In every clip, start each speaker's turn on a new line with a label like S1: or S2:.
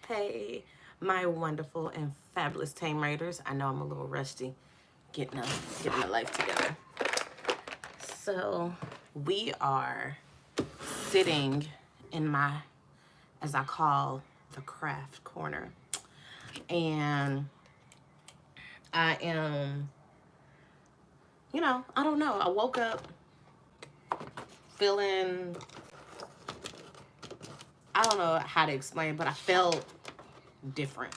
S1: Hey, my wonderful and fabulous Tame Raiders. I know I'm a little rusty getting my life together. So we are sitting in my, as I call, the craft corner. And I am, I don't know. I woke up feeling, I don't know how to explain, but I felt different.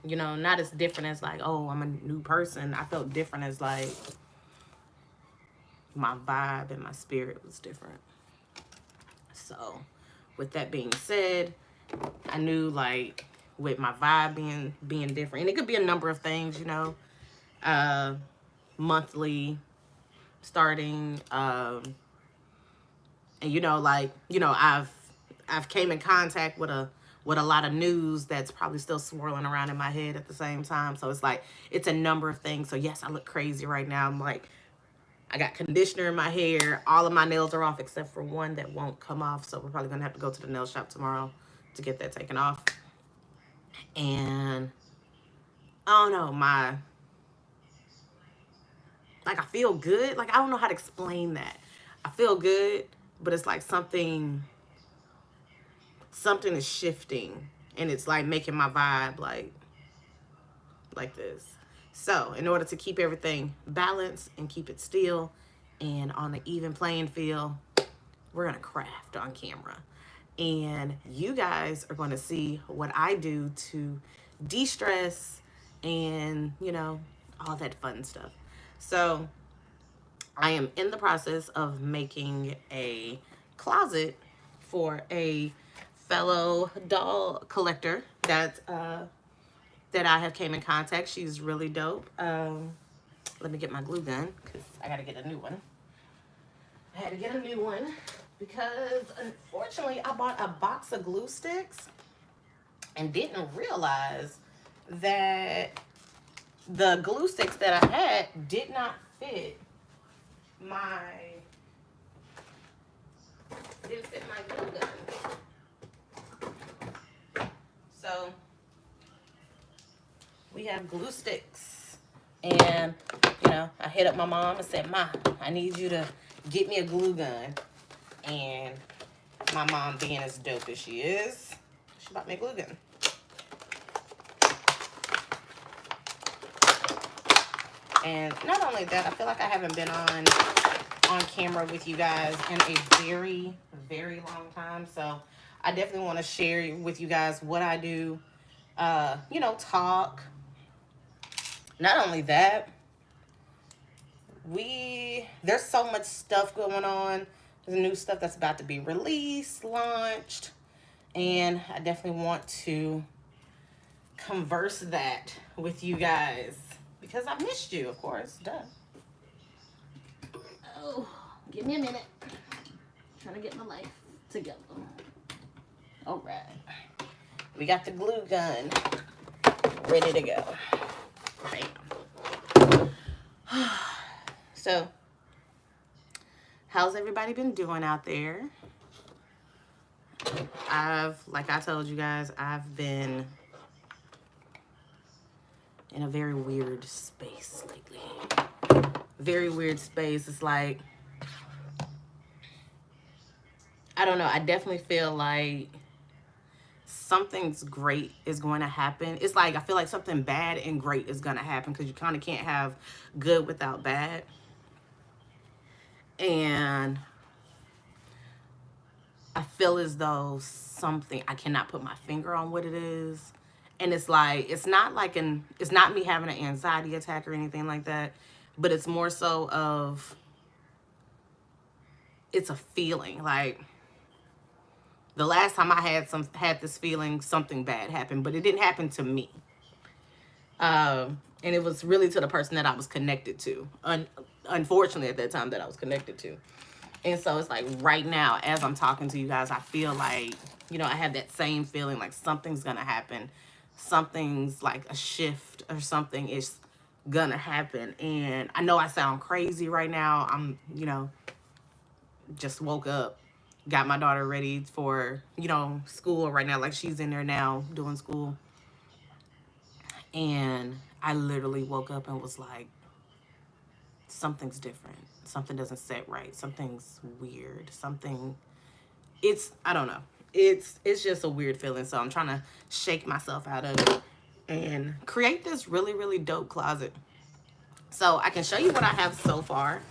S1: Not as different as like, oh, I'm a new person. I felt different as like my vibe and my spirit was different. So with that being said, I knew like with my vibe being different, and it could be a number of things, monthly starting, and I've came in contact with a lot of news that's probably still swirling around in my head at the same time. So it's like it's a number of things. So yes, I look crazy right now. I'm like, I got conditioner in my hair. All of my nails are off except for one that won't come off. So we're probably gonna have to go to the nail shop tomorrow to get that taken off. And I don't know, I feel good. Like, I don't know how to explain that. I feel good, but it's like something is shifting, and it's like making my vibe like this. So in order to keep everything balanced and keep it still and on an even playing field, we're gonna craft on camera. And you guys are going to see what I do to de-stress and, all that fun stuff. So I am in the process of making a closet for a fellow doll collector that I have came in contact. She's really dope. Let me get my glue gun because I got to get a new one. I had to get a new one because unfortunately I bought a box of glue sticks and didn't realize that the glue sticks that I had did not fit my glue gun. So we have glue sticks, and I hit up my mom and said, "Ma, I need you to get me a glue gun." And my mom, being as dope as she is, she bought me a glue gun. And not only that, I feel like I haven't been on camera with you guys in a very, very long time. So I definitely want to share with you guys what I do, talk. Not only that, there's so much stuff going on. There's new stuff that's about to be released, launched, and I definitely want to converse that with you guys because I missed you, of course. Duh. Oh, give me a minute. I'm trying to get my life together. All right. We got the glue gun ready to go. Bam. So, how's everybody been doing out there? Like I told you guys, I've been in a very weird space lately. Very weird space. It's like, I don't know. I definitely feel like something's great is going to happen. It's like I feel like something bad and great is going to happen because you kind of can't have good without bad. And I feel as though something, I cannot put my finger on what it is. And it's like, it's not me having an anxiety attack or anything like that, but it's more so of, it's a feeling. Like, the last time I had this feeling, something bad happened, but it didn't happen to me. And it was really to the person that I was connected to. Unfortunately, at that time that I was connected to. And so it's like right now, as I'm talking to you guys, I feel like, I have that same feeling like something's going to happen. Something's like a shift or something is going to happen. And I know I sound crazy right now. I'm, just woke up. got my daughter ready for, you know, school right now. Like, she's in there now doing school. And I literally woke up and was like, something's different. Something doesn't set right. Something's weird. I don't know. It's just a weird feeling. So I'm trying to shake myself out of it and create this really, really dope closet. So I can show you what I have so far.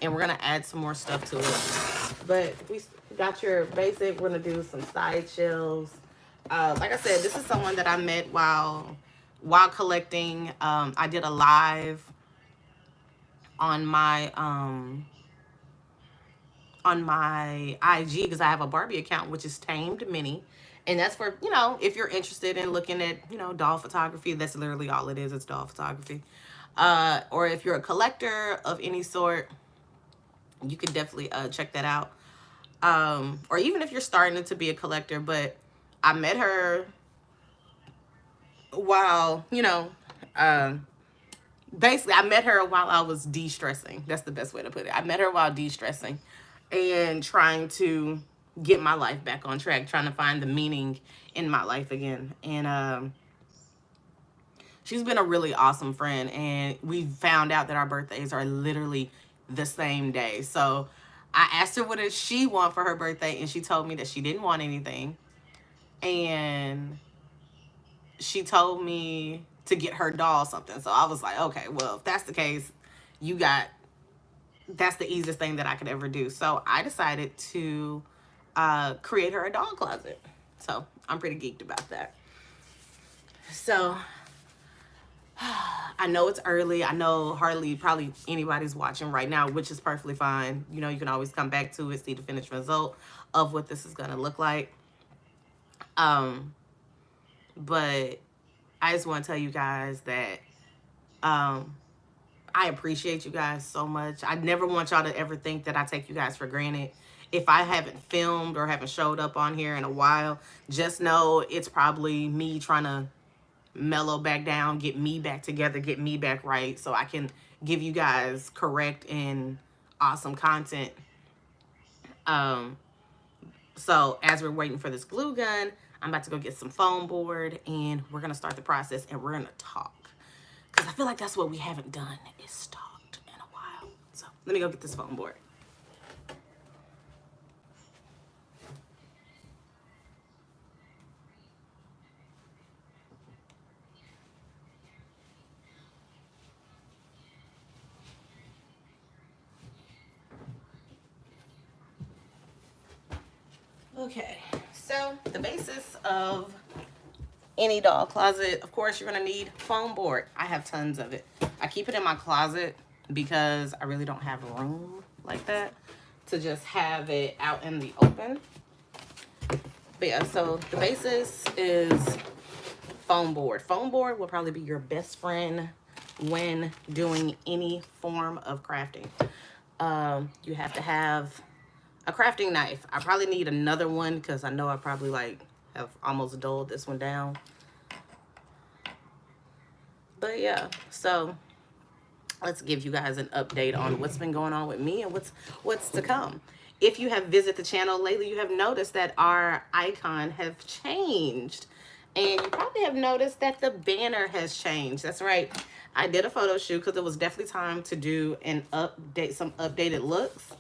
S1: And we're going to add some more stuff to it. But we got your basic. We're going to do some side shelves. Like I said, this is someone that I met while collecting. I did a live on my IG because I have a Barbie account, which is Tamed Mini. And that's for, you know, if you're interested in looking at, you know, doll photography. That's literally all it is. It's doll photography. Or if you're a collector of any sort, you can definitely check that out. Or even if you're starting to be a collector. But I met her while, you know, basically I met her while I was de-stressing. That's the best way to put it. I met her while de-stressing and trying to get my life back on track, trying to find the meaning in my life again. And she's been a really awesome friend, and we found out that our birthdays are literally the same day. So I asked her what did she want for her birthday, and she told me that she didn't want anything. And she told me to get her doll something. So I was like, okay, well, if that's the case, that's the easiest thing that I could ever do. So I decided to create her a doll closet. So I'm pretty geeked about that. So I know it's early. I know probably anybody's watching right now, which is perfectly fine. You know, you can always come back to it, see the finished result of what this is going to look like. But I just want to tell you guys that I appreciate you guys so much. I never want y'all to ever think that I take you guys for granted. If I haven't filmed or haven't showed up on here in a while, just know it's probably me trying to mellow back down, get me back together, get me back right, so I can give you guys correct and awesome content. So as we're waiting for this glue gun, I'm about to go get some foam board, and we're going to start the process, and we're going to talk. Because I feel like that's what we haven't done, is talked in a while. So let me go get this foam board. Okay, so the basis of any doll closet, of course, you're going to need foam board. I have tons of it. I keep it in my closet because I really don't have room like that to just have it out in the open. But yeah, so the basis is foam board. Foam board will probably be your best friend when doing any form of crafting. You have to have a crafting knife. I probably need another one because I know I probably have almost dulled this one down. But yeah, so let's give you guys an update on what's been going on with me and what's to come. If you have visited the channel lately, you have noticed that our icon have changed. And you probably have noticed that the banner has changed. That's right. I did a photo shoot because it was definitely time to do some updated looks.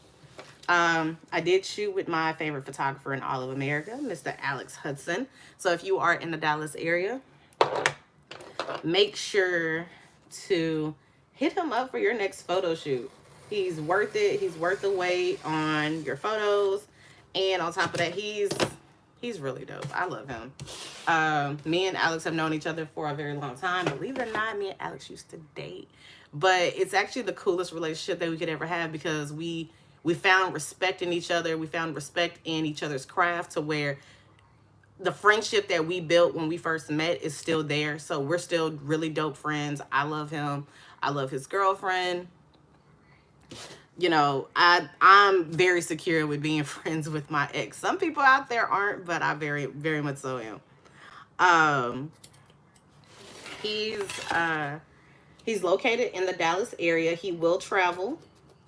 S1: I did shoot with my favorite photographer in all of America, Mr. Alex Hudson. So if you are in the Dallas area, make sure to hit him up for your next photo shoot. He's worth it. He's worth the wait on your photos. And on top of that, he's really dope. I love him. Me and Alex have known each other for a very long time. Believe it or not, me and Alex used to date. But it's actually the coolest relationship that we could ever have because we found respect in each other. We found respect in each other's craft to where the friendship that we built when we first met is still there. So we're still really dope friends. I love him. I love his girlfriend. You know, I'm very secure with being friends with my ex. Some people out there aren't, but I very, very much so am. He's located in the Dallas area. He will travel,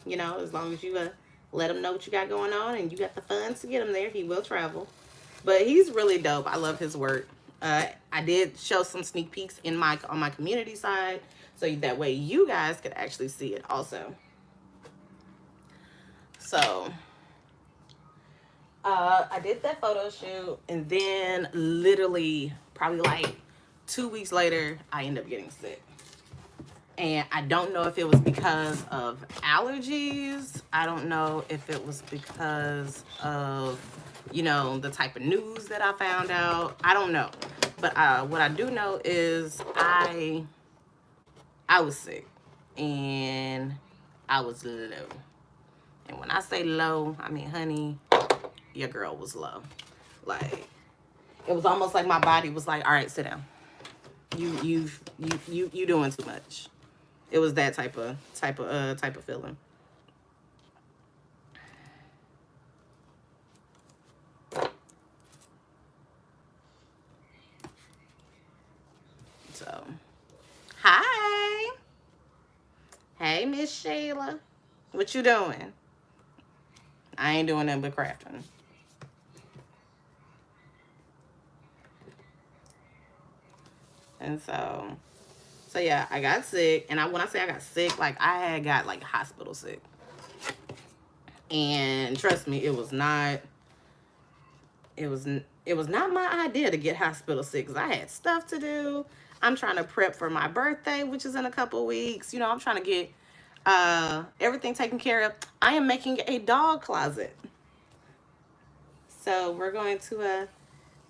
S1: you know, as long as you let him know what you got going on, and you got the funds to get him there. He will travel. But he's really dope. I love his work. I did show some sneak peeks on my community side, so that way you guys could actually see it also. So I did that photo shoot, and then literally probably like 2 weeks later, I ended up getting sick. And I don't know if it was because of allergies. I don't know if it was because of, you know, the type of news that I found out. I don't know. But what I do know is I was sick, and I was low. And when I say low, I mean, honey, your girl was low. Like, it was almost like my body was like, all right, sit down. You doing too much. It was that type of feeling. So, hi. Hey, Miss Shayla. What you doing? I ain't doing nothing but crafting. And so yeah, I got sick. And when I say I got sick, like, I had got like hospital sick. And trust me, it was not my idea to get hospital sick, because I had stuff to do. I'm trying to prep for my birthday, which is in a couple weeks. You know, I'm trying to get everything taken care of. I am making a dog closet. So we're going to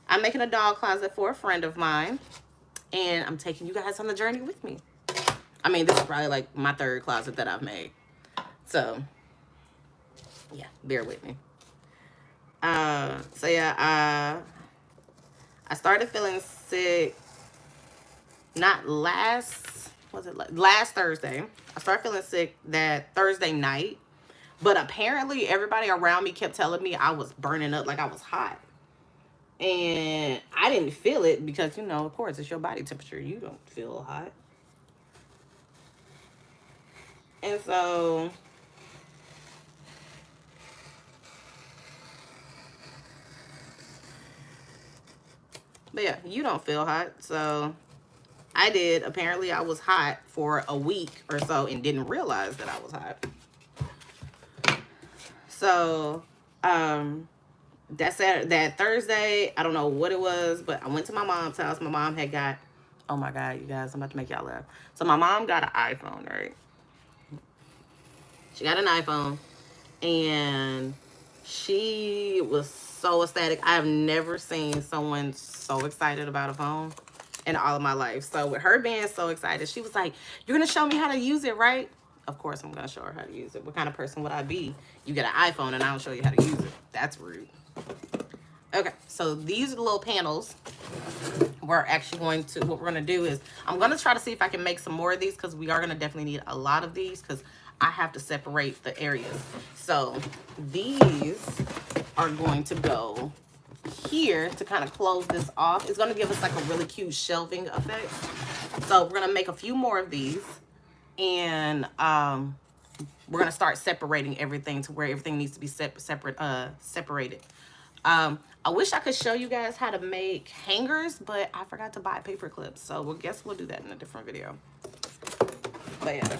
S1: I'm making a dog closet for a friend of mine, and I'm taking you guys on the journey with me. I mean, this is probably like my 3rd closet that I've made. So yeah, bear with me. So yeah, I started feeling sick last Thursday. I started feeling sick that Thursday night, but apparently everybody around me kept telling me I was burning up, like I was hot. And I didn't feel it because, you know, of course, it's your body temperature. You don't feel hot. And so but yeah, you don't feel hot. So I did. Apparently I was hot for a week or so and didn't realize that I was hot. So that Thursday, I don't know what it was, but I went to my mom's house. My mom had got, oh my God, you guys, I'm about to make y'all laugh. So my mom got an iPhone, right? She got an iPhone, and she was so ecstatic. I have never seen someone so excited about a phone in all of my life. So with her being so excited, she was like, you're going to show me how to use it, right? Of course, I'm going to show her how to use it. What kind of person would I be? You get an iPhone and I don't show you how to use it. That's rude. Okay, so these little panels, what we're going to do is, I'm going to try to see if I can make some more of these, because we are going to definitely need a lot of these, because I have to separate the areas. So these are going to go here to kind of close this off. It's going to give us like a really cute shelving effect. So we're going to make a few more of these, and we're going to start separating everything to where everything needs to be separated. I wish I could show you guys how to make hangers, but I forgot to buy paper clips. So we'll do that in a different video. But yeah.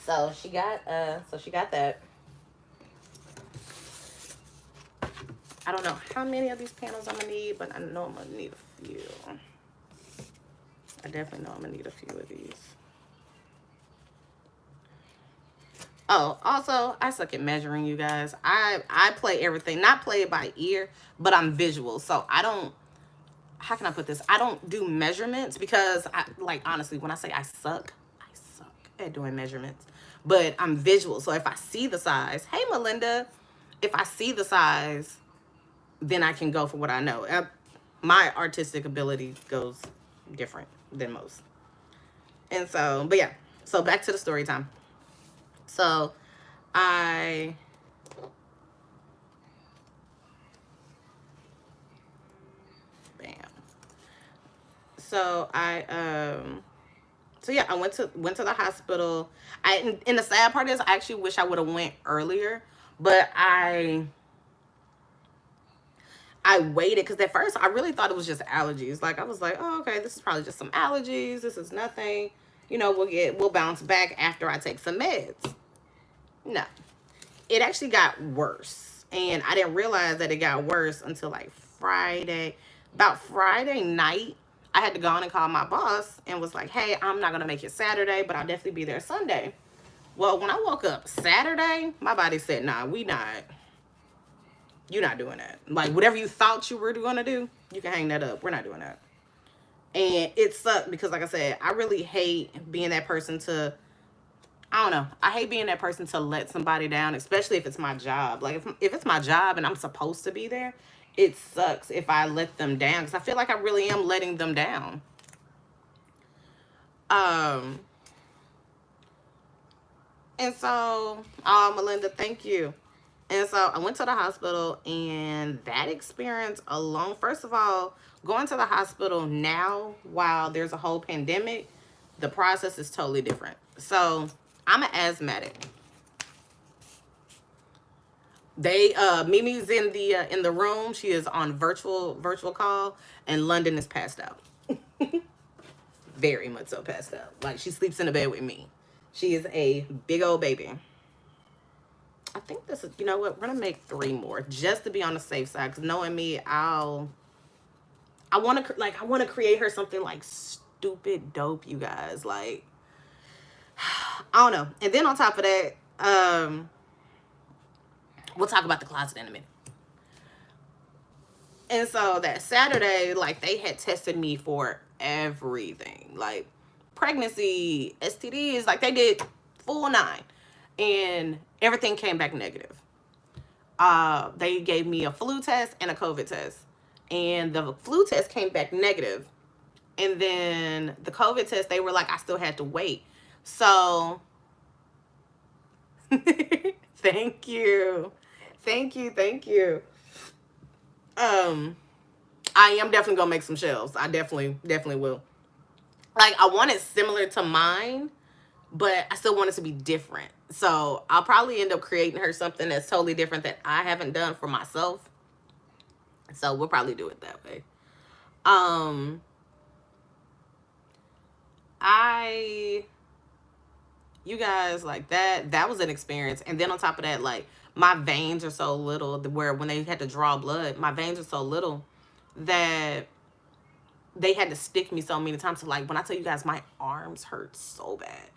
S1: So she got that. I don't know how many of these panels I'm gonna need, but I know I'm gonna need a few. I definitely know I'm gonna need a few of these. Oh, also, I suck at measuring, you guys. I play everything, not play it by ear, but I'm visual. So I don't, how can I put this? I don't do measurements because, honestly, when I say I suck at doing measurements. But I'm visual. So if I see the size, hey, Melinda, if I see the size, then I can go for what I know. My artistic ability goes different than most. And so, but yeah. So back to the story time. So bam. So so yeah, I went to the hospital. And the sad part is, I actually wish I would have went earlier, But I waited because at first I really thought it was just allergies. Like I was like, oh, okay, this is probably just some allergies. This is nothing. You know, we'll bounce back after I take some meds. No, it actually got worse, and I didn't realize that it got worse until like Friday. About Friday night, I had to go on and call my boss and was like, hey, I'm not gonna make it Saturday, but I'll definitely be there Sunday. Well, when I woke up Saturday, my body said, nah, you're not doing that. Like, whatever you thought you were going to do, you can hang that up. We're not doing that. And it sucked because, like I said, I really hate being that person to, I don't know. I hate being that person to let somebody down, especially if it's my job. Like, if it's my job and I'm supposed to be there, it sucks if I let them down because I feel like I really am letting them down. And so, Melinda, thank you. And so I went to the hospital, and that experience alone, first of all, going to the hospital now while there's a whole pandemic, the process is totally different. So I'm an asthmatic. Mimi's in the room. She is on virtual call, and London is passed out. Very much so passed out. Like, she sleeps in the bed with me. She is a big old baby. I think this is, you know what, we're gonna make 3 more just to be on the safe side, because knowing me, I want to create her something like stupid dope, you guys. Like, I don't know. And then on top of that, we'll talk about the closet in a minute. And so that Saturday, like, they had tested me for everything, like pregnancy, STDs, like they did full 9. And everything came back negative. They gave me a flu test and a COVID test. And the flu test came back negative. And then the COVID test, they were like, I still had to wait. So, thank you. Thank you, thank you. I am definitely gonna make some shelves. I definitely will. Like, I want it similar to mine, but I still want it to be different. So I'll probably end up creating her something that's totally different that I haven't done for myself. So we'll probably do it that way. You guys, like, that was an experience. And then on top of that, like, my veins are so little where when they had to draw blood, my veins are so little that they had to stick me so many times. So, like, when I tell you guys, my arms hurt so bad.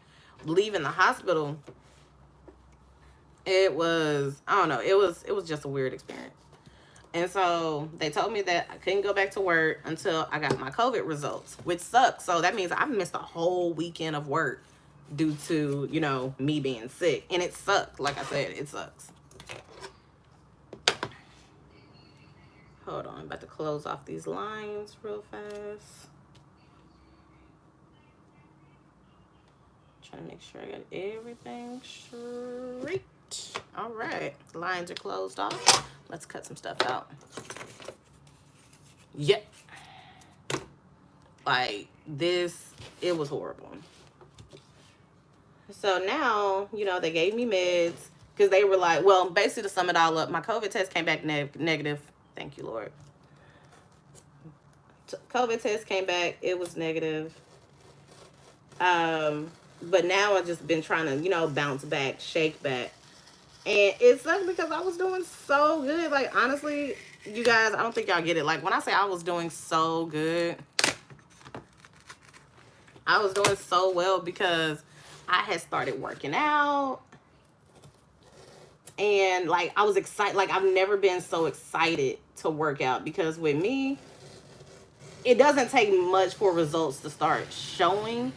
S1: Leaving the hospital, it was, I don't know, it was just a weird experience. And so they told me that I couldn't go back to work until I got my COVID results, which sucks. So that means I've missed a whole weekend of work due to, you know, me being sick. And it sucked. Like I said, it sucks. Hold on, I'm about to close off these lines real fast. Trying to make sure I got everything straight. All right, lines are closed off. Let's cut some stuff out. Yep. Like, this, it was horrible. So now, you know, they gave me meds because they were like, well, basically to sum it all up, my COVID test came back negative. Thank you, Lord. COVID test came back. It was negative. But now I've just been trying to, you know, bounce back, shake back. And it sucked because I was doing so good. Like, honestly, you guys, I don't think y'all get it. Like, when I say I was doing so good, I was doing so well because I had started working out. And, like, I was excited. Like, I've never been so excited to work out because with me, it doesn't take much for results to start showing.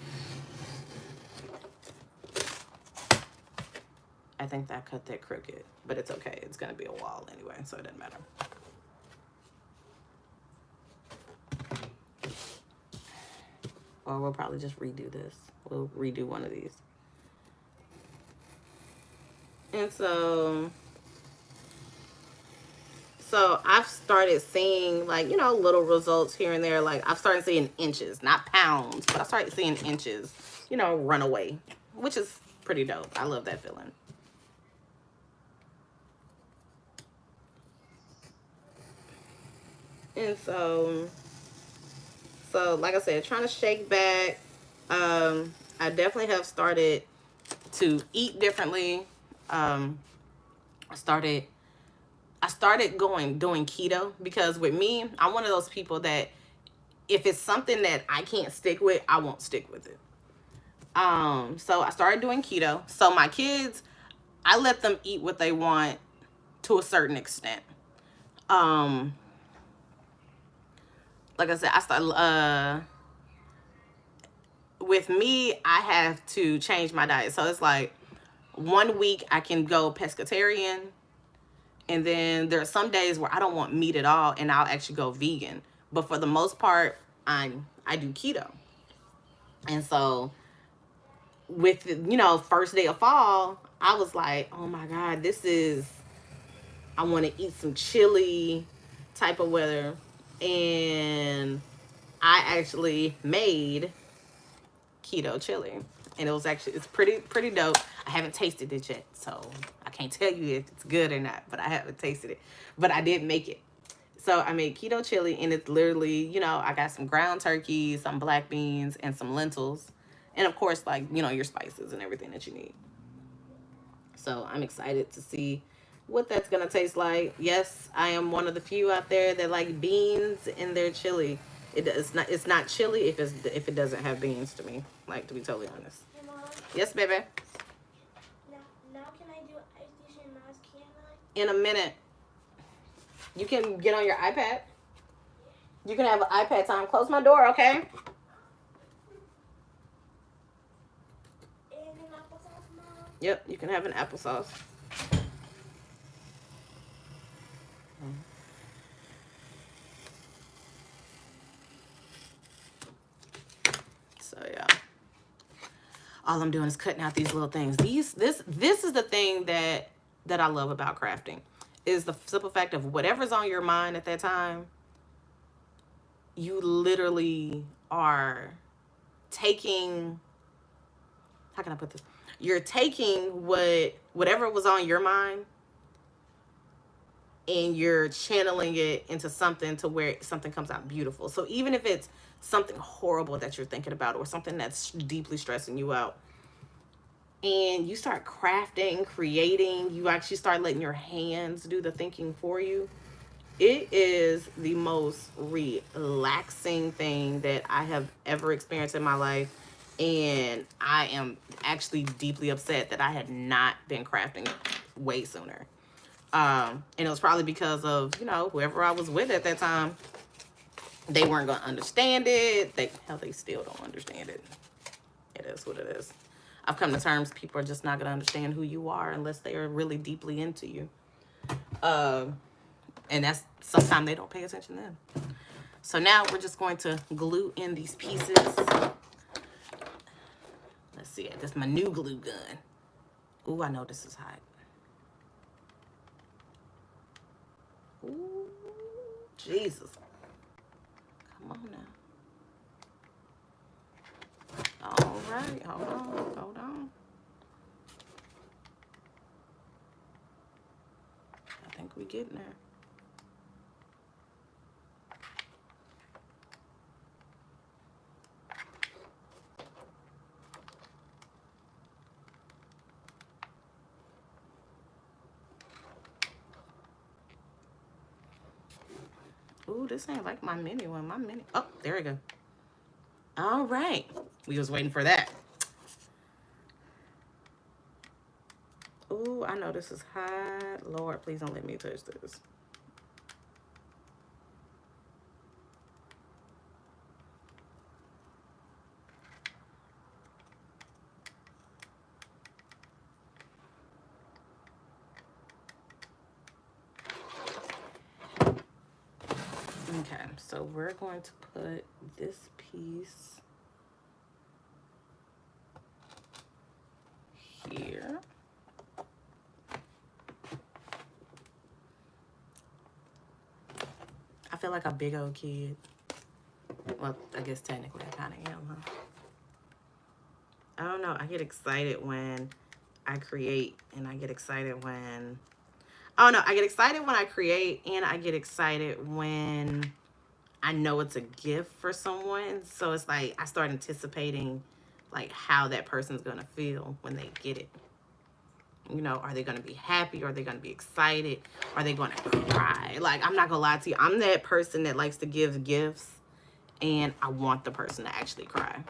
S1: I think that cut that crooked, but it's okay. It's going to be a wall anyway, so it doesn't matter. Or we'll probably just redo this. We'll redo one of these. And so I've started seeing, like, you know, little results here and there. Like, I've started seeing inches, not pounds, but I started seeing inches, you know, run away, which is pretty dope. I love that feeling. And so like I said, trying to shake back. I definitely have started to eat differently. Um, I started doing keto, because with me, I'm one of those people that if it's something that I can't stick with, I won't stick with it. So I started doing keto. So my kids, I let them eat what they want to a certain extent. Um, like I said, I started with me, I have to change my diet. So it's like 1 week I can go pescatarian, and then there are some days where I don't want meat at all, and I'll actually go vegan. But for the most part, I do keto. And so with, first day of fall, I was like, oh my God, I want to eat some chili type of weather. And I actually made keto chili. And it's pretty dope. I haven't tasted it yet, so I can't tell you if it's good or not, but I haven't tasted it. But I did make it. So I made keto chili, and it's literally, I got some ground turkey, some black beans, and some lentils. And of course, like, your spices and everything that you need. So I'm excited to see what that's going to taste like. Yes, I am one of the few out there that like beans in their chili. It's not chili if it doesn't have beans, to me, like, to be totally honest.
S2: Hey, Mom.
S1: Yes, baby.
S2: Now can I do ice dish and mask, can I?
S1: In a minute. You can get on your iPad. You can have an iPad time. Close my door, okay?
S2: And an applesauce, Mom?
S1: Yep, you can have an applesauce. So yeah. All I'm doing is cutting out these little things. This is the thing that I love about crafting, is the simple fact of whatever's on your mind at that time, you literally are taking, how can I put this? You're taking whatever was on your mind, and you're channeling it into something to where something comes out beautiful. So even if it's something horrible that you're thinking about, or something that's deeply stressing you out, and you start crafting, creating, you actually start letting your hands do the thinking for you, it is the most relaxing thing that I have ever experienced in my life. And I am actually deeply upset that I had not been crafting way sooner. And it was probably because of, whoever I was with at that time. They weren't going to understand it. They still don't understand it. It is what it is. I've come to terms, people are just not going to understand who you are unless they are really deeply into you. And that's, sometimes they don't pay attention then. So now we're just going to glue in these pieces. Let's see, this is my new glue gun. Ooh, I know this is hot. Ooh, Jesus. Come on now. All right, hold on. I think we're getting there. Ooh, this ain't like my mini one. My mini. Oh, there we go. All right. We was waiting for that. Ooh, I know this is hot. Lord, please don't let me touch this. Okay, so we're going to put this piece here. I feel like a big old kid. Well, I guess technically I kind of am, huh? I don't know. I get excited when I create, and I get excited when Oh no, I get excited when I create, and I get excited when I know it's a gift for someone. So it's like I start anticipating like how that person's gonna feel when they get it. You know, are they gonna be happy? Are they gonna be excited? Are they gonna cry? Like, I'm not gonna lie to you, I'm that person that likes to give gifts, and I want the person to actually cry.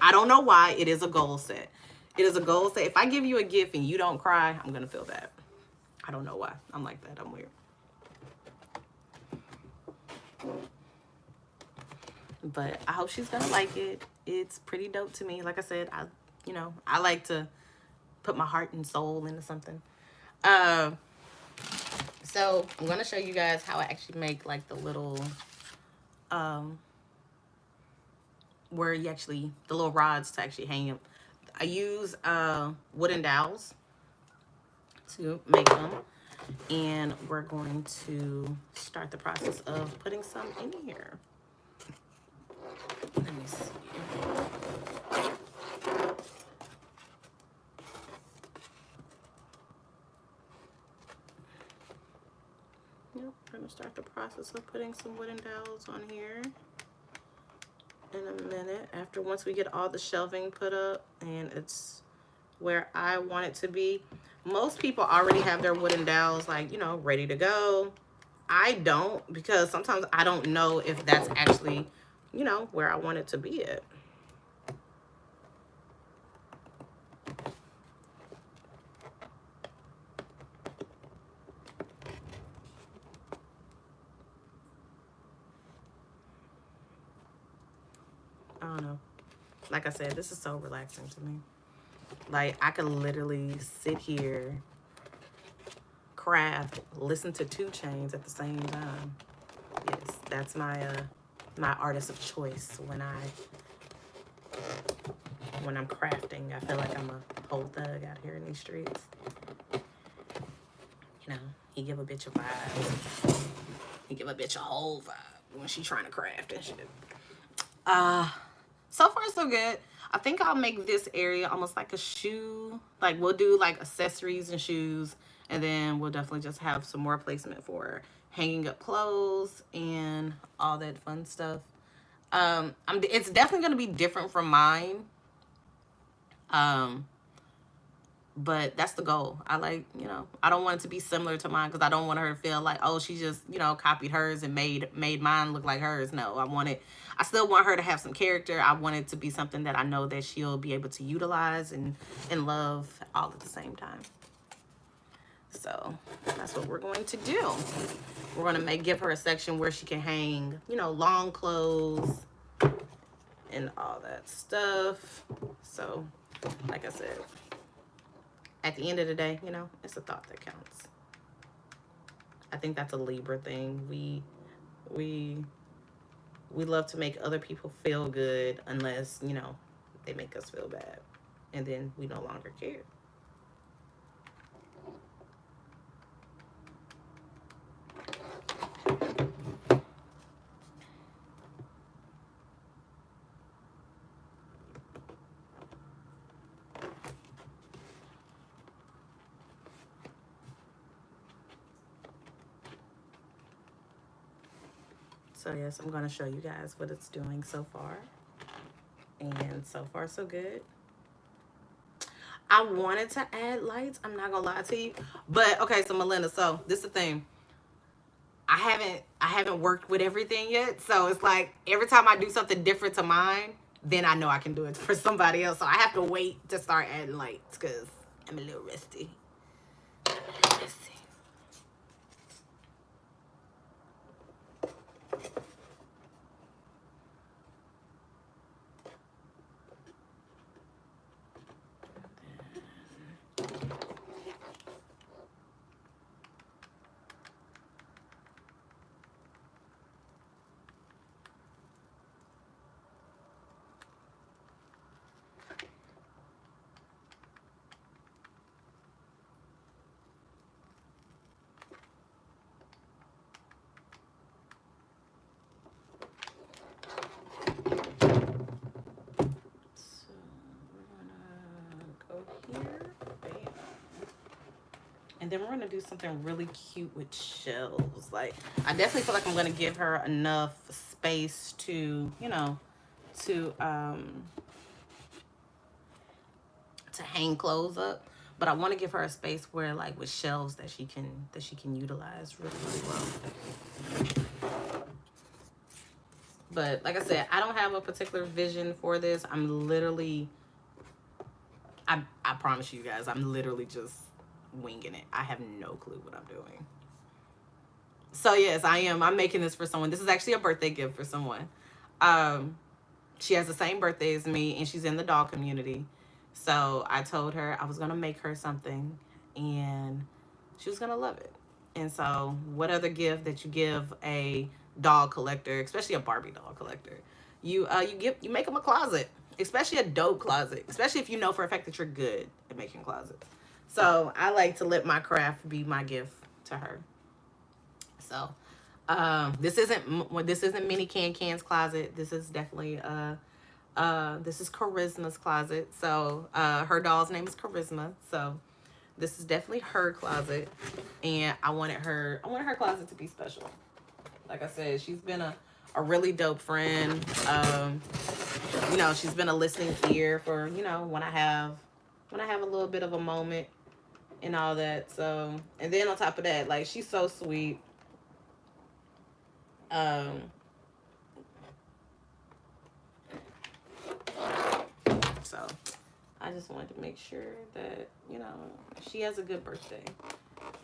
S1: I don't know why. It is a goal set. It is a goal set. If I give you a gift and you don't cry, I'm gonna feel bad. I don't know why. I'm like that. I'm weird. But I hope she's gonna like it. It's pretty dope to me. Like I said, I like to put my heart and soul into something. So I'm gonna show you guys how I actually make like the little where you actually the little rods to actually hang them. I use wooden dowels to make them, and we're going to start the process of putting some in here. Let me see. Yep, we're gonna start the process of putting some wooden dowels on here in a minute. After once we get all the shelving put up and it's where I want it to be. Most people already have their wooden dowels like, you know, ready to go. I don't, because sometimes I don't know if that's actually, you know, where I want it to be at. I don't know. Like I said, this is so relaxing to me. Like, I could literally sit here, craft, listen to 2 Chainz at the same time. Yes, that's my my artist of choice when I'm crafting. I feel like I'm a whole thug out here in these streets. You know, he give a bitch a vibe. He give a bitch a whole vibe when she's trying to craft and shit. So far so good. I think I'll make this area almost like a shoe. Like, we'll do like accessories and shoes, and then we'll definitely just have some more placement for hanging up clothes and all that fun stuff. It's definitely gonna be different from mine. But that's the goal. I like, you know, I don't want it to be similar to mine, because I don't want her to feel like, oh, she just, you know, copied hers and made mine look like hers. No, I still want her to have some character. I want it to be something that I know that she'll be able to utilize and love all at the same time. So that's what we're going to do. We're going to give her a section where she can hang, you know, long clothes and all that stuff. So, like I said, at the end of the day, you know, it's a thought that counts. I think that's a Libra thing. We love to make other people feel good unless, you know, they make us feel bad. And then we no longer care. So yes, I'm going to show you guys what it's doing so far. And so far, so good. I wanted to add lights. I'm not going to lie to you. But, okay, so Melinda, so this is the thing. I haven't worked with everything yet. So it's like every time I do something different to mine, then I know I can do it for somebody else. So I have to wait to start adding lights because I'm a little rusty. And then we're going to do something really cute with shelves. Like, I definitely feel like I'm going to give her enough space to, you know, to hang clothes up. But I want to give her a space where, like, with shelves that she can utilize really, really well. But like I said, I don't have a particular vision for this. I'm literally, I promise you guys, I'm literally just winging it. I have no clue what I'm doing. So yes, I'm making this for someone. This is actually a birthday gift for someone. She has the same birthday as me, and she's in the dog community. So I told her I was gonna make her something, and she was gonna love it. And so, what other gift that you give a dog collector, especially a Barbie doll collector, you make them a closet, especially a dope closet, especially if you know for a fact that you're good at making closets. So I like to let my craft be my gift to her. So this isn't Mini Can's closet. This is definitely this is Charisma's closet. So her doll's name is Charisma. So this is definitely her closet, and I wanted her closet to be special. Like I said, she's been a really dope friend. You know, she's been a listening ear for, you know, when I have a little bit of a moment and all that. So, and then on top of that, like, she's so sweet. So I just wanted to make sure that, you know, she has a good birthday.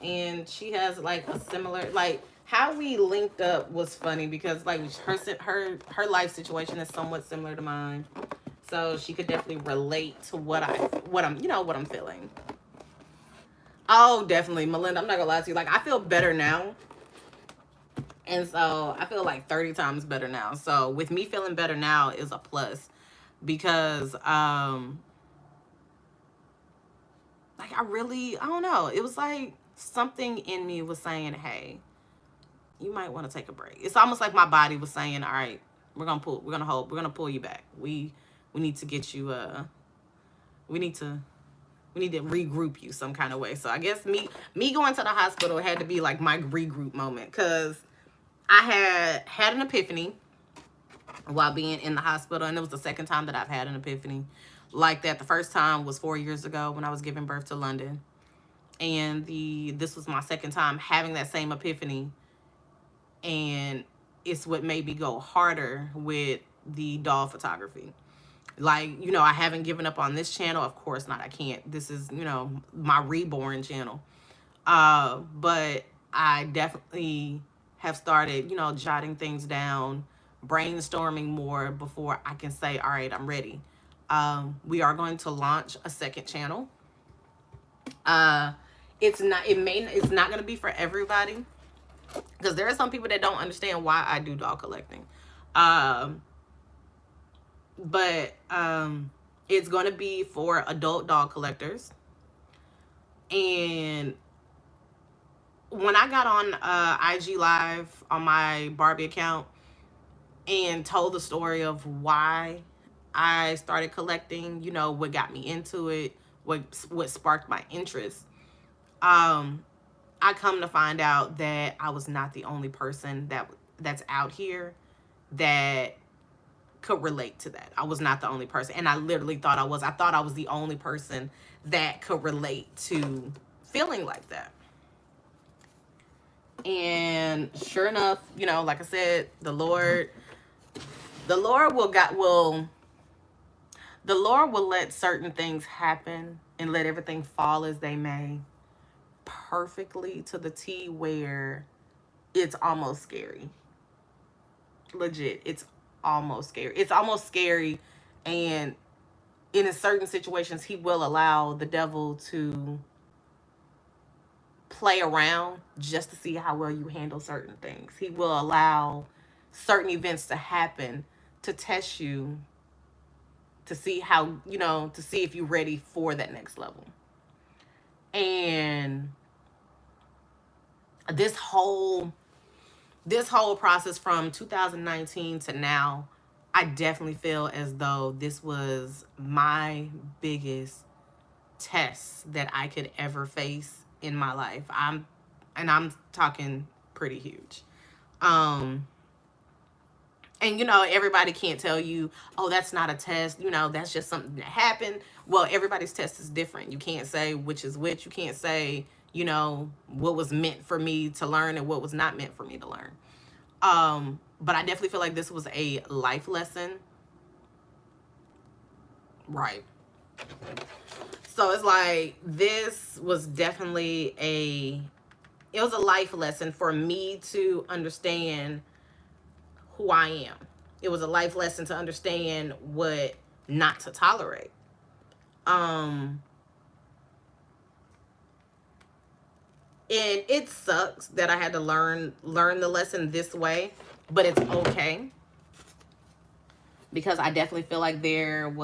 S1: And she has, like, a similar, like, how we linked up was funny because, like, her life situation is somewhat similar to mine. So she could definitely relate to what I'm feeling. Oh, definitely, Melinda, I'm not gonna lie to you. Like, I feel better now. And so I feel like 30 times better now. So with me feeling better now is a plus, because like, I don't know. It was like something in me was saying, hey, you might want to take a break. It's almost like my body was saying, all right, we're gonna pull you back. We need to get you we need to regroup you some kind of way. So I guess me going to the hospital had to be like my regroup moment, because I had an epiphany while being in the hospital, and it was the second time that I've had an epiphany like that. The first time was 4 years ago when I was giving birth to London, and this was my second time having that same epiphany, and it's what made me go harder with the doll photography. Like, you know, I haven't given up on this channel. Of course not. I can't. This is, you know, my reborn channel. But I definitely have started, you know, jotting things down, brainstorming more before I can say, all right, I'm ready. We are going to launch a second channel. It's not going to be for everybody, because there are some people that don't understand why I do doll collecting. But it's going to be for adult doll collectors. And when I got on IG Live on my Barbie account and told the story of why I started collecting, you know, what got me into it, what sparked my interest, I come to find out that I was not the only person that's out here that could relate to that. I was not the only person, and I literally thought I was. I thought I was the only person that could relate to feeling like that. And sure enough, you know, like I said, the Lord will let certain things happen and let everything fall as they may, perfectly to the T, where it's almost scary. Legit, it's almost scary. It's almost scary. And in certain situations, he will allow the devil to play around just to see how well you handle certain things. He will allow certain events to happen to test you, to see how, you know, to see if you're ready for that next level. And this whole process from 2019 to now, I definitely feel as though this was my biggest test that I could ever face. in my life. I'm talking pretty huge. And, you know, everybody can't tell you, oh, that's not a test. You know, that's just something that happened. Well, everybody's test is different. You can't say which is which. You can't say, you know, what was meant for me to learn and what was not meant for me to learn. But I definitely feel like this was a life lesson. Right. So it's like, this was definitely it was a life lesson for me to understand who I am. It was a life lesson to understand what not to tolerate. And it sucks that I had to learn the lesson this way, but it's okay, because I definitely feel like it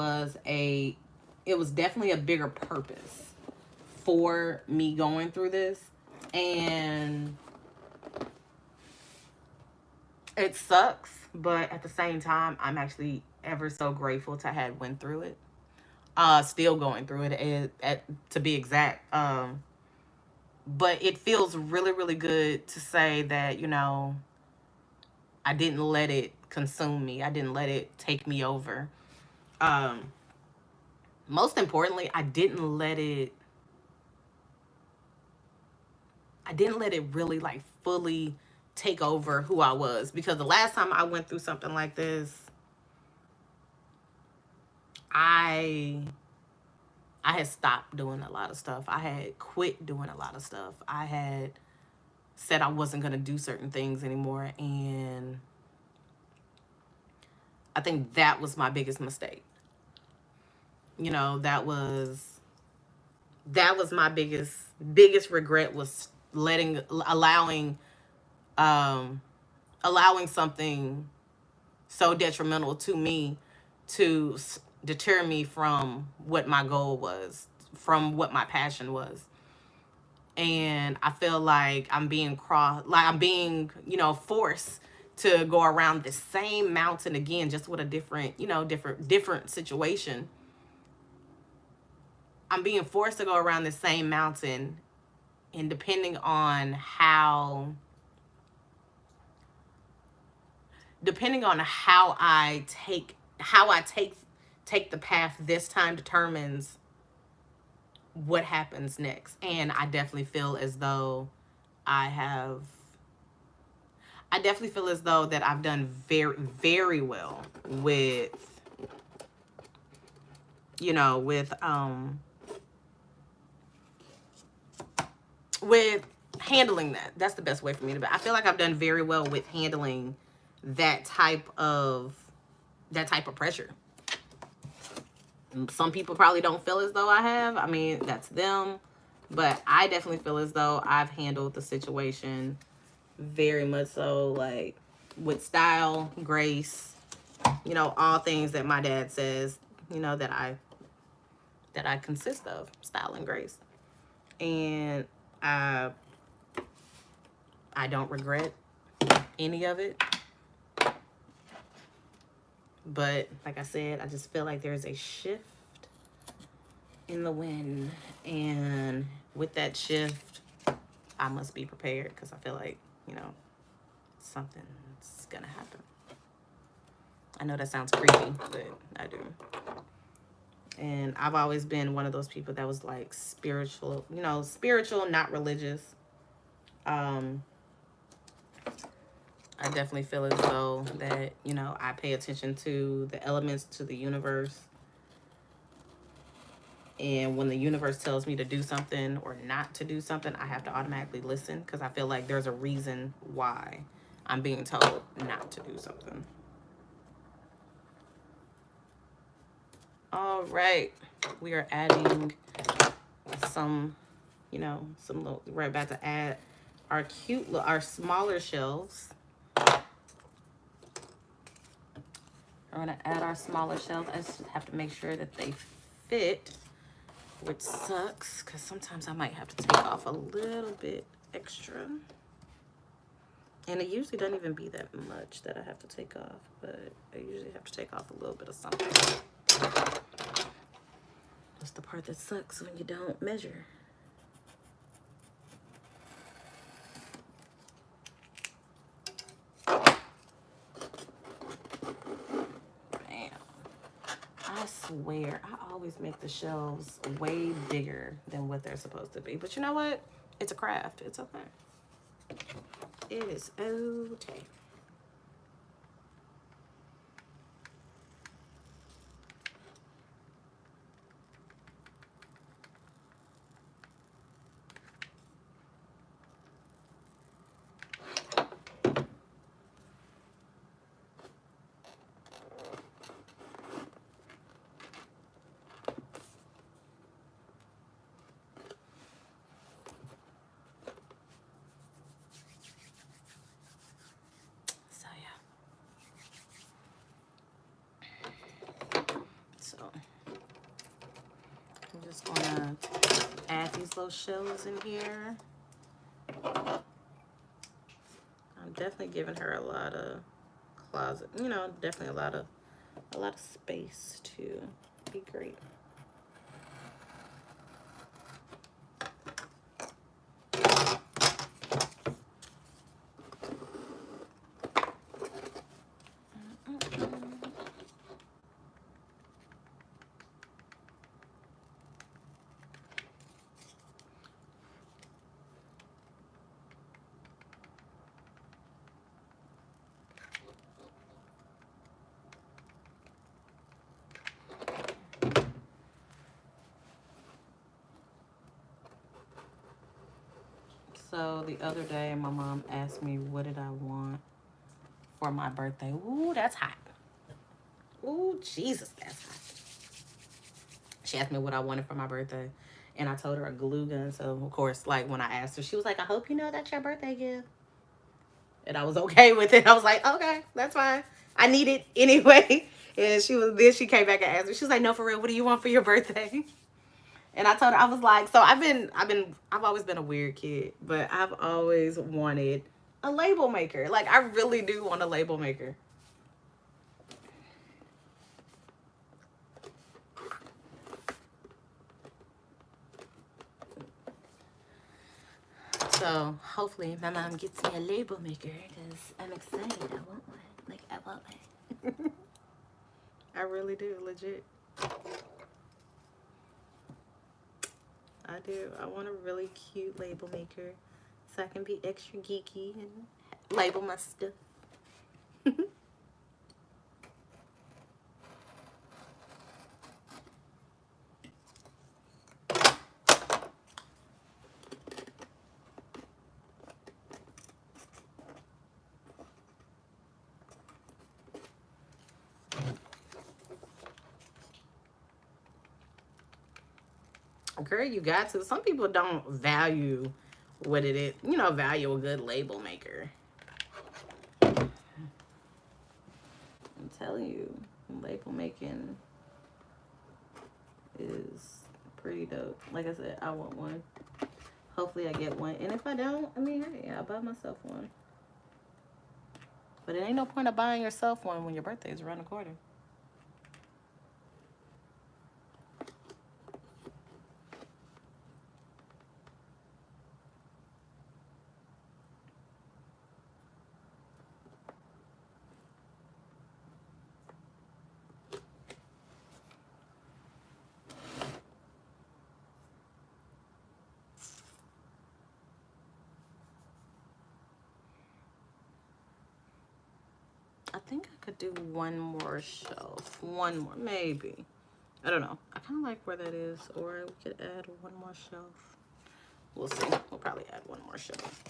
S1: was definitely a bigger purpose for me going through this. And it sucks, but at the same time, I'm actually ever so grateful to have went through it. Still going through it, to be exact. But it feels really, really good to say that, you know, I didn't let it consume me. I didn't let it take me over. Most importantly, I didn't let it really like fully take over who I was. Because the last time I went through something like this, I had stopped doing a lot of stuff. I had quit doing a lot of stuff. I had said I wasn't going to do certain things anymore. And I think that was my biggest mistake. You know, that was my biggest regret, was allowing something so detrimental to me to deter me from what my goal was, from what my passion was. And I feel like I'm being you know, forced to go around the same mountain again, just with a different, you know, different situation. I'm being forced to go around the same mountain, and depending on how I take the path this time determines what happens next. And I definitely feel as though that I've done very, very well with, you know, with handling that. That's the best way for me to be. I feel like I've done very well with handling that type of pressure. Some people probably don't feel as though I have. I mean, that's them. But I definitely feel as though I've handled the situation very much so, like, with style, grace, you know, all things that my dad says, you know, that I consist of, style and grace. And I don't regret any of it. But like I said, I just feel like there's a shift in the wind. And with that shift, I must be prepared, because I feel like, you know, something's gonna happen. I know that sounds creepy, but I do. And I've always been one of those people that was like spiritual, you know, not religious. I definitely feel as though that, you know, I pay attention to the elements, to the universe. And when the universe tells me to do something or not to do something, I have to automatically listen, because I feel like there's a reason why I'm being told not to do something. All right. We are adding some, you know, we're about to add our smaller shelves. We're going to add our smaller shelves. I just have to make sure that they fit, which sucks, because sometimes I might have to take off a little bit extra. And it usually doesn't even be that much that I have to take off, but I usually have to take off a little bit of something. That's the part that sucks when you don't measure. swear, I always make the shelves way bigger than what they're supposed to be. But you know what? It's a craft. It's okay. It is okay. So yeah. So I'm just gonna add these little shells in here. I'm definitely giving her a lot of closet, you know, definitely a lot of space to be great. So the other day, my mom asked me, what did I want for my birthday? Ooh, that's hot. Ooh, Jesus, that's hot. She asked me what I wanted for my birthday. And I told her a glue gun. So, of course, like, when I asked her, she was like, I hope you know that's your birthday gift. And I was okay with it. I was like, okay, that's fine. I need it anyway. And then she came back and asked me. She was like, no, for real, what do you want for your birthday? And I told her, I was like, so I've always been a weird kid, but I've always wanted a label maker. Like, I really do want a label maker. So hopefully my mom gets me a label maker because I'm excited. I want one. Like, I want one. I really do, legit. I do. I want a really cute label maker so I can be extra geeky and label my stuff. Girl, you got to. Some people don't value what it is, you know, value a good label maker. I'm telling you, label making is pretty dope. Like I said, I want one. Hopefully I get one. And if I don't, I mean, hey, I'll buy myself one. But it ain't no point of buying yourself one when your birthday is around the corner. I think I could do one more shelf. One more, maybe. I don't know. I kind of like where that is. Or we could add one more shelf. We'll see. We'll probably add one more shelf.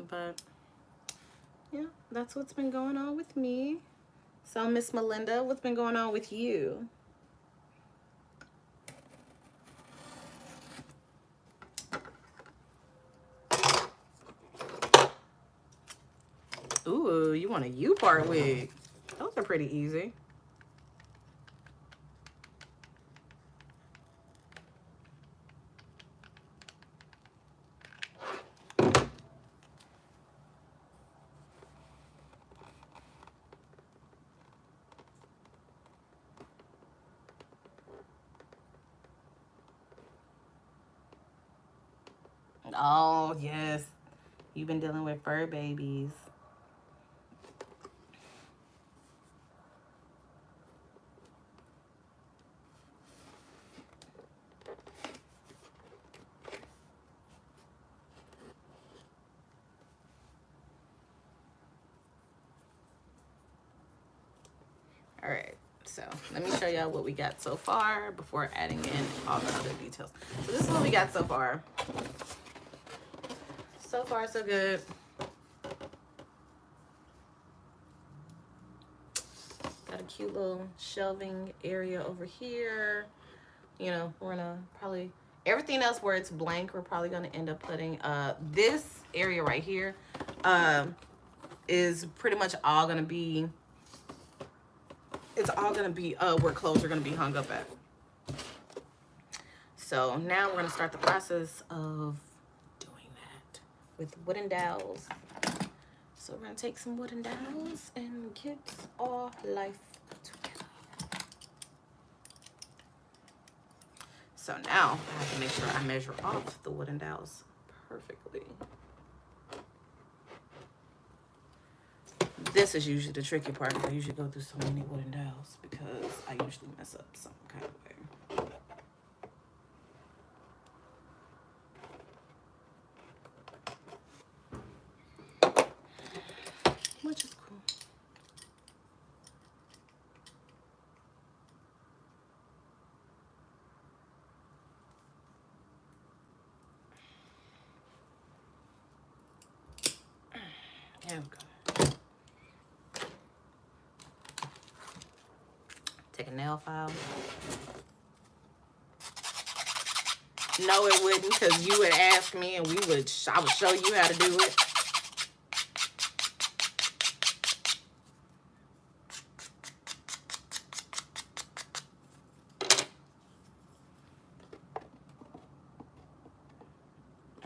S1: But, yeah, that's what's been going on with me. So, Miss Melinda, what's been going on with you? Ooh, you want a U-part wig. Those are pretty easy. Oh, yes. You've been dealing with fur babies. So let me show y'all what we got so far before adding in all the other details. So this is what we got so far. So far, so good. Got a cute little shelving area over here. You know, we're gonna probably, everything else where it's blank, we're probably gonna end up putting, this area right here, is pretty much all gonna be, it's all gonna be where clothes are gonna be hung up at. So now we're gonna start the process of doing that with wooden dowels. So we're gonna take some wooden dowels and get our life together. So now I have to make sure I measure off the wooden dowels perfectly. This is usually the tricky part. I usually go through so many wooden dowels because I usually mess up some kind of way. Which is cool. There we go. Take a nail file. No, it wouldn't, because you would ask me and I would show you how to do it.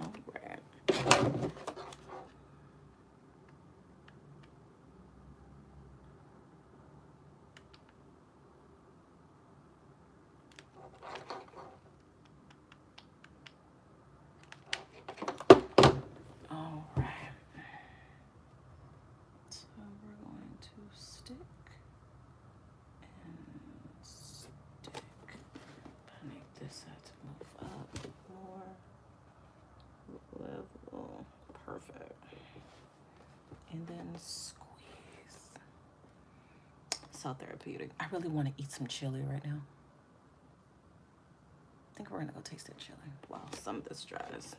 S1: All right. All right. So we're going to stick and stick. I need this side to move up more level. Perfect. And then squeeze. So therapeutic. I really want to eat some chili right now. I think we're gonna go taste that chili while some of this dries.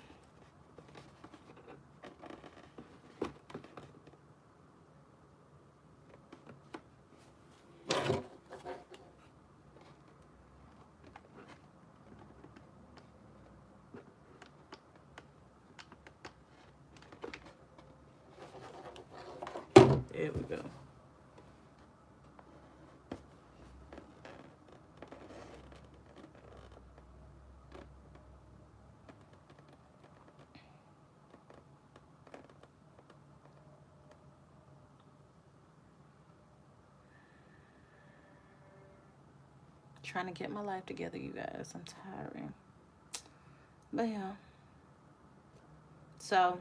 S1: There we go. Trying to get my life together, you guys. I'm tiring. But yeah. So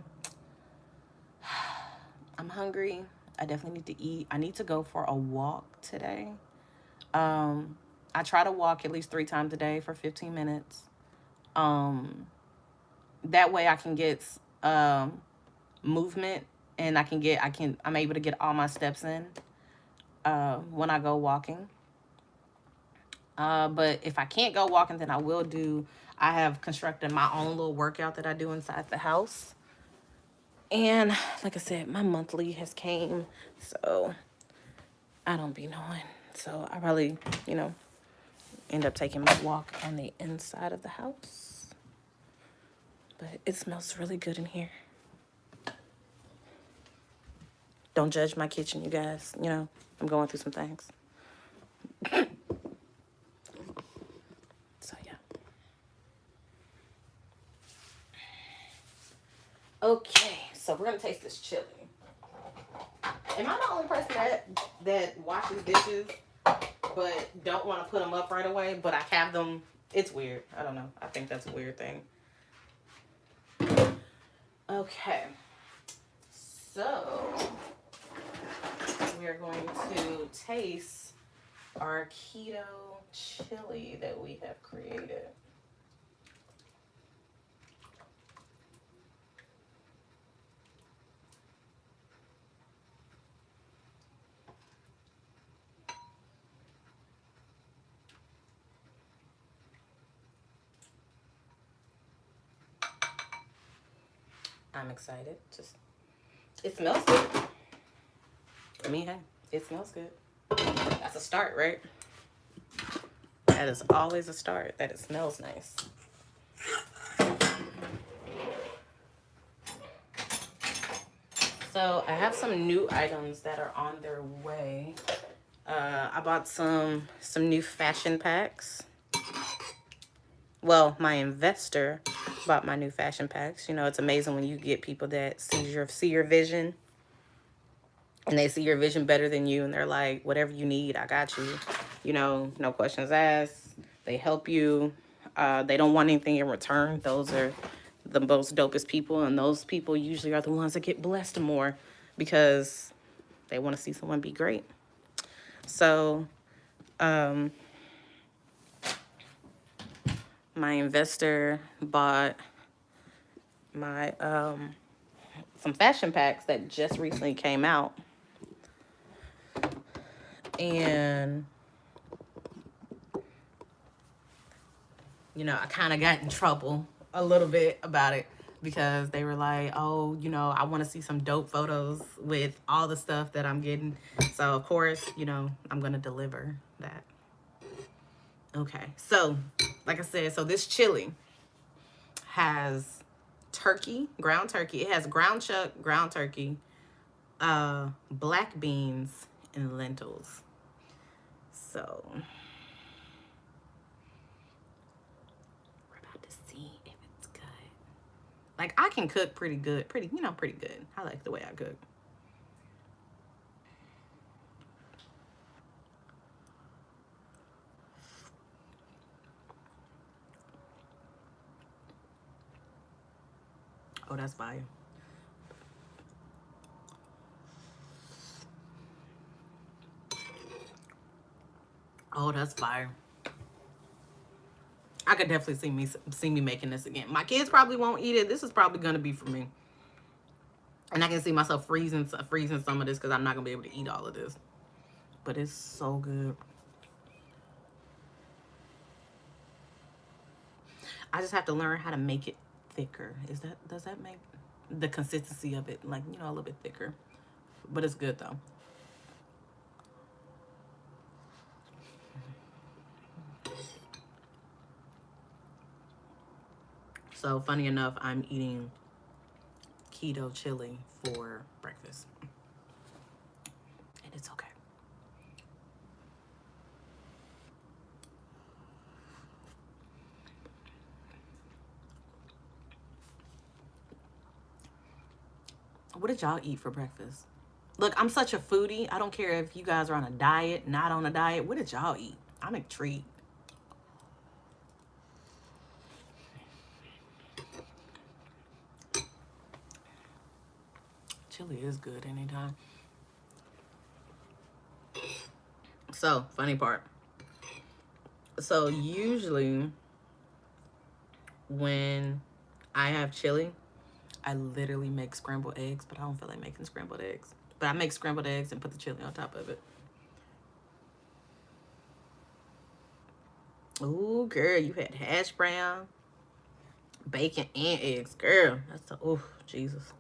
S1: I'm hungry. I definitely need to eat. I need to go for a walk today. I try to walk at least 3 times a day for 15 minutes. That way I can get movement, and I'm able to get all my steps in when I go walking. But if I can't go walking, then I have constructed my own little workout that I do inside the house. And like I said, my monthly has came, so I don't be knowing. So I probably, end up taking my walk on the inside of the house. But it smells really good in here. Don't judge my kitchen, you guys. I'm going through some things. So, yeah. Okay, so we're going to taste this chili. Am I the only person that washes dishes but don't want to put them up right away, but I have them? It's weird. I don't know. I think that's a weird thing. Okay. So, we are going to taste our keto chili that we have created. I'm excited. Just, it smells good. I mean, hey, it smells good. That's a start, right? That is always a start, that it smells nice. So I have some new items that are on their way. I bought some new fashion packs. Well, my investor bought my new fashion packs. You know, it's amazing when you get people that see your vision, and they see your vision better than you, and they're like, whatever you need, I got you. You know, no questions asked. They help you. They don't want anything in return. Those are the most dopest people, and those people usually are the ones that get blessed more because they want to see someone be great. So, my investor bought my some fashion packs that just recently came out, and you know, I kind of got in trouble a little bit about it because they were like, oh, you know, I want to see some dope photos with all the stuff that I'm getting. So of course, you know, I'm gonna deliver that. Okay, so like I said, so this chili has turkey, ground turkey. It has ground chuck, ground turkey, black beans, and lentils. So we're about to see if it's good. Like, I can cook pretty good, pretty good. I like the way I cook. Oh, that's fire. Oh, that's fire. I could definitely see me making this again. My kids probably won't eat it. This is probably gonna be for me. And I can see myself freezing some of this because I'm not gonna be able to eat all of this. But it's so good. I just have to learn how to make it thicker. Does that make the consistency of it, like, you know, a little bit thicker? But it's good though. So funny enough, I'm eating keto chili for breakfast. And it's okay. What did y'all eat for breakfast? Look, I'm such a foodie. I don't care if you guys are on a diet, not on a diet. What did y'all eat? I'm intrigued. Chili is good anytime. So, funny part. So, usually when I have chili, I literally make scrambled eggs, but I don't feel like making scrambled eggs. But I make scrambled eggs and put the chili on top of it. Ooh, girl, you had hash brown, bacon, and eggs. Girl, that's the, oh, Jesus.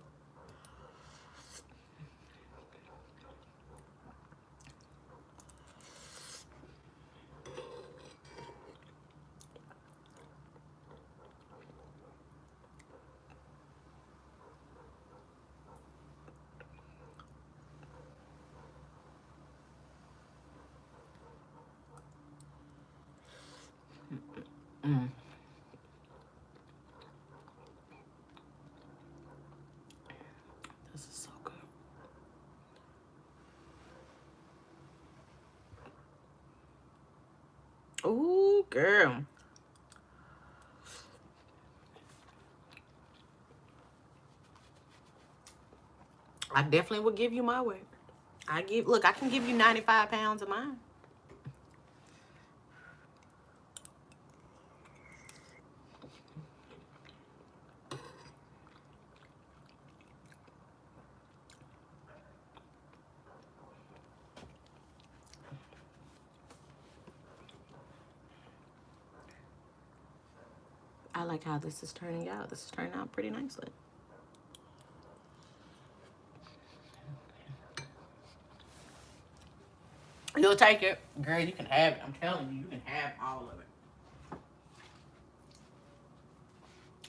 S1: Mm. This is so good. Ooh, girl. I definitely would give you my weight. Look, I can give you 95 pounds of mine. I like how this is turning out. This is turning out pretty nicely. You'll take it. Girl, you can have it. I'm telling you, you can have all of it.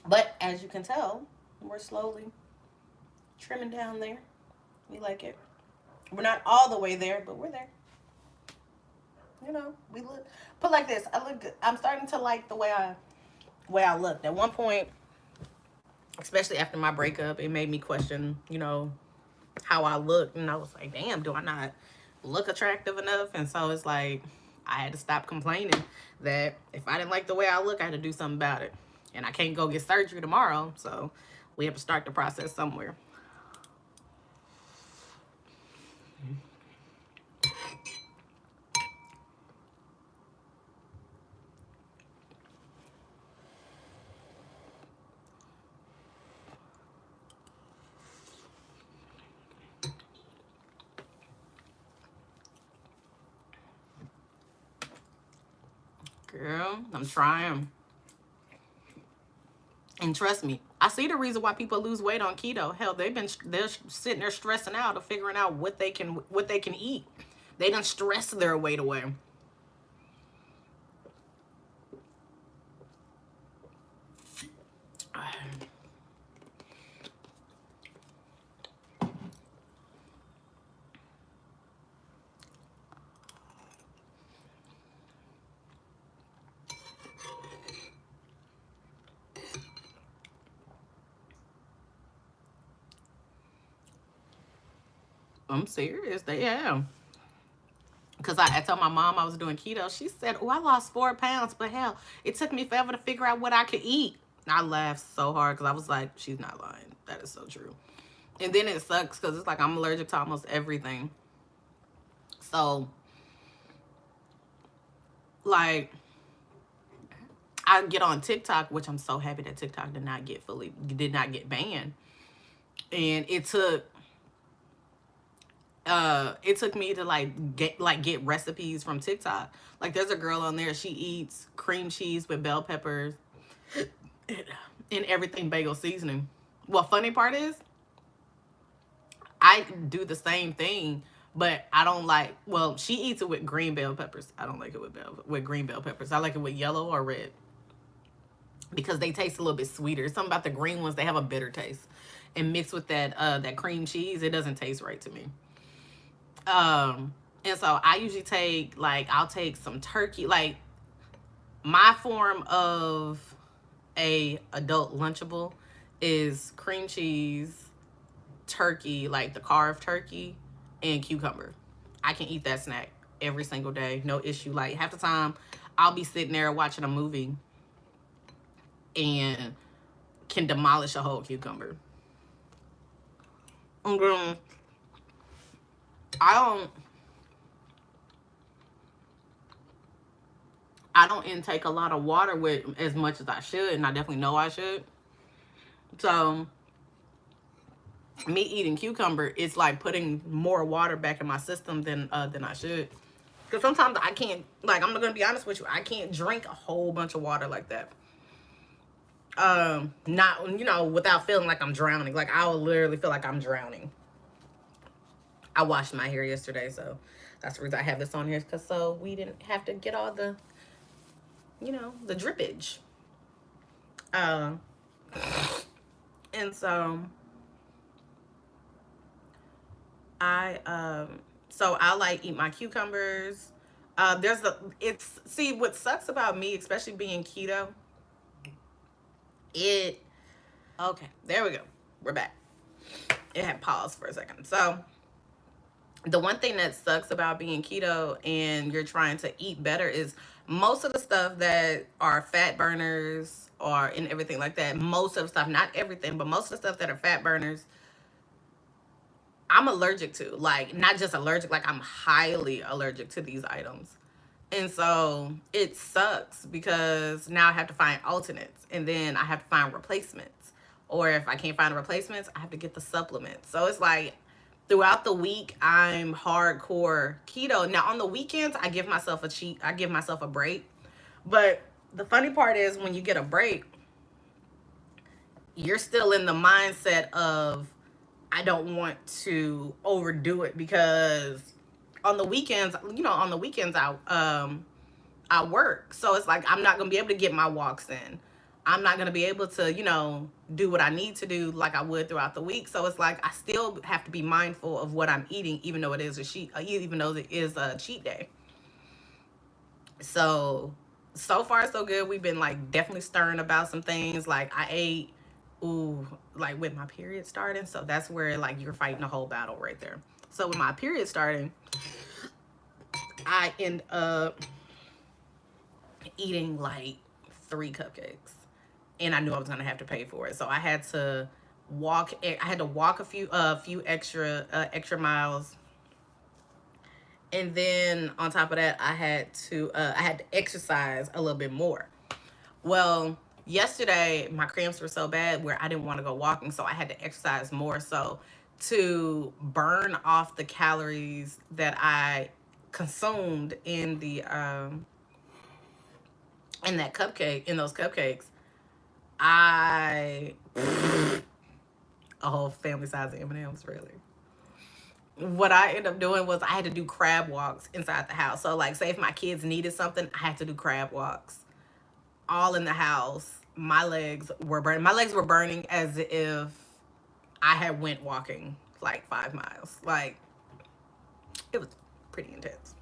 S1: But as you can tell, we're slowly trimming down there. We like it. We're not all the way there, but we're there. You know, we look put like this. I look good. I'm starting to like the way I looked. At one point, especially after my breakup, it made me question, you know, how I looked. And I was like, damn, do I not look attractive enough? And so it's like I had to stop complaining that if I didn't like the way I look, I had to do something about it. And I can't go get surgery tomorrow, so we have to start the process somewhere. Girl, I'm trying. And trust me, I see the reason why people lose weight on keto. Hell, they're sitting there stressing out of figuring out what they can eat. They done stress their weight away. I'm serious. They have. Because I told my mom I was doing keto. She said, oh, I lost 4 pounds. But hell, it took me forever to figure out what I could eat. And I laughed so hard because I was like, she's not lying. That is so true. And then it sucks because it's like I'm allergic to almost everything. So, like, I get on TikTok, which I'm so happy that TikTok did not get banned. And it took me to get recipes from TikTok. Like there's a girl on there, she eats cream cheese with bell peppers and everything bagel seasoning. Well, funny part is I do the same thing, but I don't like, well, she eats it with green bell peppers. I don't like it with green bell peppers. I like it with yellow or red because they taste a little bit sweeter. Something about the green ones, they have a bitter taste. And mixed with that cream cheese, it doesn't taste right to me. And so I usually take, like, I'll take some turkey. Like, my form of a adult Lunchable is cream cheese, turkey, like the carved turkey, and cucumber. I can eat that snack every single day, no issue. Like, half the time, I'll be sitting there watching a movie and can demolish a whole cucumber. I don't intake a lot of water with as much as I should, and I definitely know I should. So me eating cucumber is like putting more water back in my system than I should. Because sometimes I can't, like, I'm gonna be honest with you, I can't drink a whole bunch of water like that. Not, you know, without feeling like I'm drowning. Like, I'll literally feel like I'm drowning. I washed my hair yesterday, so that's the reason I have this on here, because so we didn't have to get all the, you know, the drippage. And so I like eat my cucumbers. See, what sucks about me, especially being keto, okay, there we go. We're back. It had paused for a second. So the one thing that sucks about being keto and you're trying to eat better is most of the stuff that are fat burners and everything like that, most of the stuff, not everything, but most of the stuff that are fat burners, I'm allergic to. Like, not just allergic, like I'm highly allergic to these items. And so it sucks because now I have to find alternates, and then I have to find replacements. Or if I can't find the replacements, I have to get the supplements. So it's like throughout the week, I'm hardcore keto. Now on the weekends, I give myself a break. But the funny part is when you get a break, you're still in the mindset of, I don't want to overdo it because on the weekends, you know, on the weekends I work. So it's like I'm not gonna be able to get my walks in. I'm not gonna be able to, you know, do what I need to do like I would throughout the week. So it's like I still have to be mindful of what I'm eating, even though it is even though it is a cheat day. So far so good. We've been like definitely stirring about some things. Like I ate, ooh, like with my period starting. So that's where like you're fighting a whole battle right there. So with my period starting, I end up eating like 3 cupcakes, and I knew I was gonna have to pay for it. So I had to walk. I had to walk a few extra miles, and then on top of that, I had to exercise a little bit more. Well, yesterday my cramps were so bad where I didn't want to go walking, so I had to exercise more. So to burn off the calories that I consumed in that cupcake, in those cupcakes, I a whole family size of M&Ms, really. What I ended up doing was I had to do crab walks inside the house. So like say if my kids needed something, I had to do crab walks all in the house. My legs were burning. My legs were burning as if I had went walking like 5 miles. Like it was pretty intense.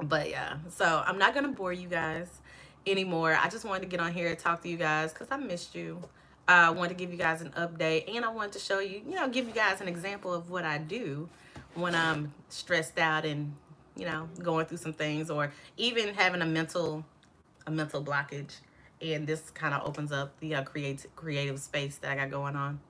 S1: But yeah, so I'm not gonna bore you guys anymore. I just wanted to get on here and talk to you guys because I missed you. I wanted to give you guys an update, and I wanted to show you, you know, give you guys an example of what I do when I'm stressed out and, you know, going through some things, or even having a mental blockage. And this kind of opens up the creative space that I got going on.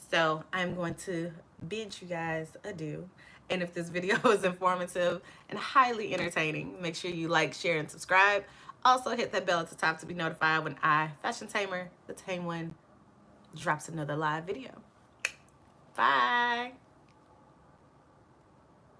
S1: So I'm going to bid you guys adieu. And if this video was informative and highly entertaining, make sure you like, share, and subscribe. Also hit that bell at the top to be notified when I, Fashion Tamer, the Tame One, drops another live video. Bye.